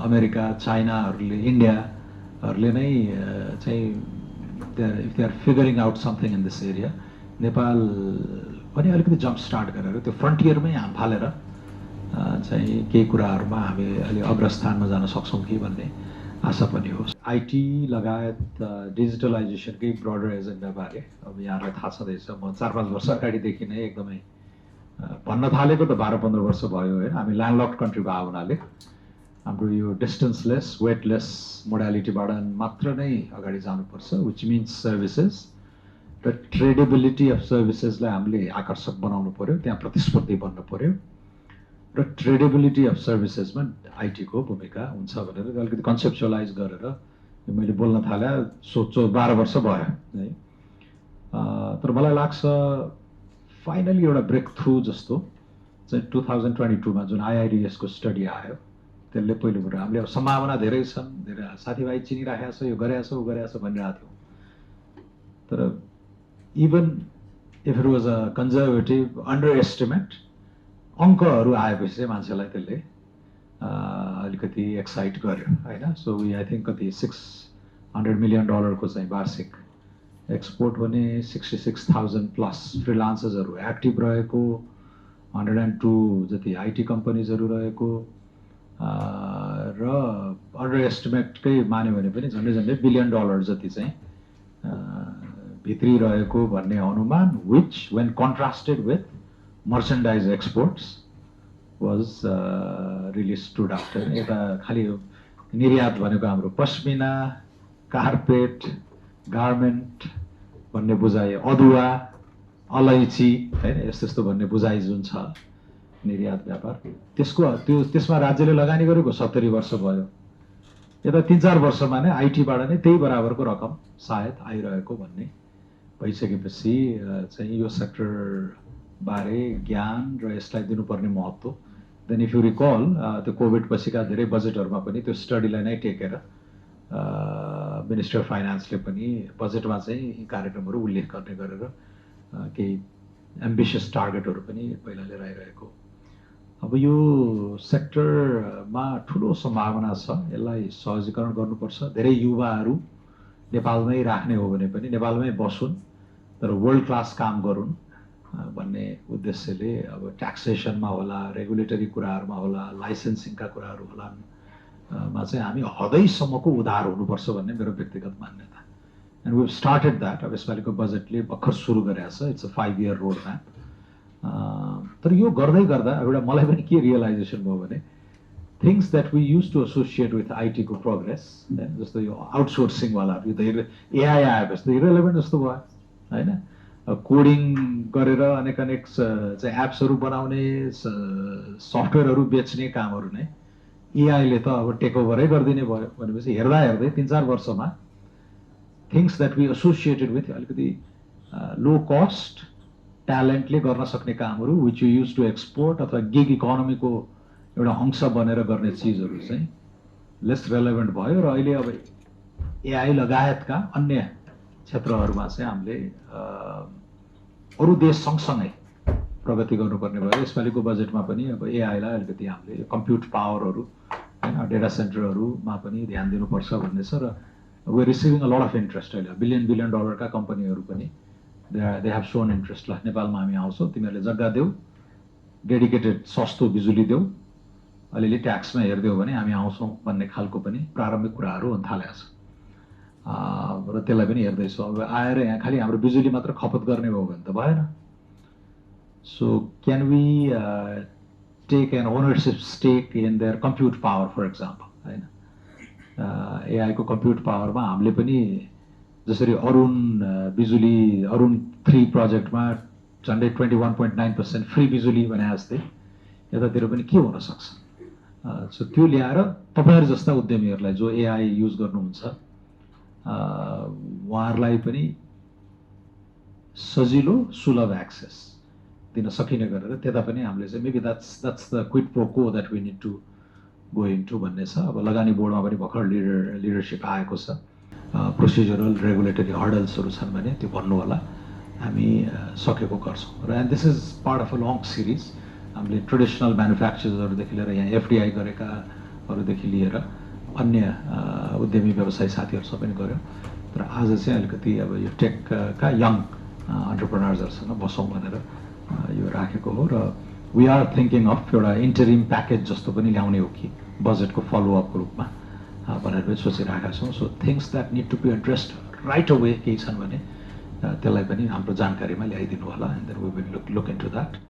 America चाइनाहरूले इन्डियाहरूले नै चाहिँ if they are figuring out something in this area Nepal पनि अलिकति जम्प स्टार्ट गरेर त्यो फ्रन्टियरमै हाम फालेर चाहिँ केही कुराहरूमा हामी अलि अग्रस्थानमा जान सक्छौँ कि भन्ने आशा पनि हो। आइटी लगायत डिजिटलाइजेसनकै ब्रडर एजेन्डाबारे अब यहाँलाई थाहा छँदैछ, म 4-5 वर्ष अगाडिदेखि नै एकदमै भन्न थालेको त 12-15 वर्ष भयो होइन। हामी ल्यान्डलक्ड कन्ट्री भएको हुनाले हाम्रो यो डिस्टेन्सलेस वेटलेस मोडालिटीबाट मात्र नै अगाडि जानुपर्छ, विच मिन्स सर्भिसेस र ट्रेडेबिलिटी अफ सर्भिसेसलाई हामीले आकर्षक बनाउनु पर्यो, त्यहाँ प्रतिस्पर्धी बन्न पर्यो र ट्रेडेबिलिटी अफ सर्भिसेसमा आइटीको भूमिका हुन्छ भनेर अलिकति कन्सेप्चुअलाइज गरेर मैले बोल्न थाले। सोचो 12 वर्ष भयो है। तर मलाई लाग्छ फाइनली एउटा ब्रेक थ्रु जस्तो चाहिँ 2022 मा जुन आइआइडिएसको स्टडी आयो त्यसले पहिलो कुरो हामीले अब सम्भावना धेरै छन्, धेरै साथीभाइ चिनिराखेको छ, यो गरेछ ऊ गरेछ भनिरहेको थियौँ। तर even if it was a conservative under estimate अङ्कहरू आएपछि चाहिँ मान्छेलाई त्यसले अलिकति एक्साइट गर्यो होइन। सो आई थिङ्क कति $600 मिलियन को चाहिँ वार्षिक एक्सपोर्ट भने 66,000 प्लस फ्रिलान्सर्सहरू एक्टिभ रहेको, 102 जति आइटी कम्पनीजहरू रहेको र अन्डर एस्टिमेटकै मान्यो भने पनि झन्डै $1 बिलियन जति चाहिँ भित्री रहेको भन्ने अनुमान, which when contrasted with merchandise exports was really stood out. यता खालि निर्यात भनेको हाम्रो पश्मिना, कार्पेट, गार्मेन्ट भन्ने बुझाइ, अदुवा, अलैँची होइन यस्तो यस्तो भन्ने बुझाइ जुन छ निर्यात व्यापार, त्यसमा राज्यले लगानी गरेको 70 वर्ष भयो। यता 3-4 वर्षमा नै आइटीबाट नै त्यही बराबरको रकम सायद आइरहेको भन्ने भइसकेपछि चाहिँ यो सेक्टर बारे ज्ञान र यसलाई दिनुपर्ने महत्त्व, देन इफ यु रिकल त्यो कोभिड पछिका धेरै बजेटहरूमा पनि त्यो स्टडीलाई नै टेकेर मिनिस्टर अफ फाइनान्सले पनि बजेटमा चाहिँ यी कार्यक्रमहरू उल्लेख गर्ने गरेर केही एम्बिसियस टार्गेटहरू पनि पहिला लिएर आइरहेको। अब यो सेक्टरमा ठुलो सम्भावना छ, यसलाई सहजीकरण गर्नुपर्छ। धेरै युवाहरू नेपालमै राख्ने हो भने पनि नेपालमै बसुन् तर वर्ल्ड क्लास काम गरून् भन्ने उद्देश्यले अब ट्याक्सेसनमा होला, रेगुलेटरी कुराहरूमा होला, लाइसेन्सिङका कुराहरू होला मा चाहिँ हामी हदैसम्मको उधार हुनुपर्छ भन्ने मेरो व्यक्तिगत मान्यता। And we started that. अब यसपालिको बजेटले भर्खर सुरु गरेको छ, it's a 5 year road map. तर यो गर्दै गर्दा एउटा मलाई पनि के रियलाइजेसन भयो भने things that we use to associate with आइटीको प्रोग्रेस, जस्तो यो आउटसोर्सिङवालाहरू, यो त एआई आएपछि त इरेलेभेन्ट जस्तो भयो होइन। कोडिङ गरेर अनेक चाहिँ एप्सहरू बनाउने, सफ्टवेयरहरू बेच्ने कामहरू नै एआईले त अब टेक ओभरै गरिदिने भयो भनेपछि हेर्दा हेर्दै 3-4 वर्षमा things that we associated with अलिकति लो कस्ट ट्यालेन्टले गर्न सक्ने कामहरू which you use to export अथवा गिग इकोनोमीको एउटा अंश बनेर गर्ने चिजहरू चाहिँ लेस रेलेभेन्ट भयो र अहिले अब एआई लगायतका अन्य क्षेत्रहरूमा चाहिँ हामीले अरू देश सँगसँगै प्रगति गर्नुपर्ने भयो। यसपालिको बजेटमा पनि अब एआईलाई अलिकति हामीले कम्प्युट पावरहरू होइन डेटा सेन्टरहरूमा पनि ध्यान दिनुपर्छ भन्ने छ र we receiving a lot of interest. अहिले बिलियन डलरका कम्पनीहरू पनि दे हेभ सोन इन्ट्रेस्ट। ल नेपालमा हामी आउँछौँ, तिमीहरूले जग्गा देऊ, डेडिकेटेड सस्तो बिजुली देऊ, अलिअलि ट्याक्समा हेरिदेऊ भने हामी आउँछौँ भन्ने खालको पनि प्रारम्भिक कुराहरू हुन थालेको छ र त्यसलाई पनि हेर्दैछौँ। अब आएर यहाँ खालि हाम्रो बिजुली मात्र खपत गर्ने हो भने त भएन। So can we take an ownership stake in their compute power for example होइन। एआईको कम्प्युट पावरमा हामीले पनि जसरी अरुण बिजुली अरुण 3 प्रोजेक्टमा झन्डै 21.9% फ्री बिजुली भने जस्तै यतातिर पनि के हुन सक्छ। सो त्यो ल्याएर तपाईँहरू जस्ता उद्यमीहरूलाई जो एआई युज गर्नुहुन्छ उहाँहरूलाई पनि सजिलो सुलभ एक्सेस दिन सकिने गरेर त्यता पनि हामीले चाहिँ maybe that's the quid pro quo that we need to go into भन्ने छ। अब लगानी बोर्डमा पनि भर्खर लिडरसिप आएको छ। प्रोसिजरल रेगुलेटरी हर्डल्सहरू छन् भने त्यो भन्नु होला, हामी सकेको गर्छौँ। र and this is part of a long series. हामीले ट्रेडिसनल म्यानुफ्याक्चरर्सहरूदेखि लिएर यहाँ एफडिआई गरेका अरूदेखि लिएर अन्य उद्यमी व्यवसायी साथीहरू सबै नै गऱ्यौँ। तर आज चाहिँ अलिकति अब यो टेकका यङ एन्टरप्रेनर्सहरूसँग बसौँ भनेर यो राखेको हो र वी आर थिङ्किङ अफ एउटा इन्टरिम प्याकेज जस्तो पनि ल्याउने हो कि बजेटको फलोअपको रूपमा भनेर पनि सोचिरहेका छौँ। So things that need to be addressed right away केही छन् भने त्यसलाई पनि हाम्रो जानकारीमा ल्याइदिनु होला and then we will look into that.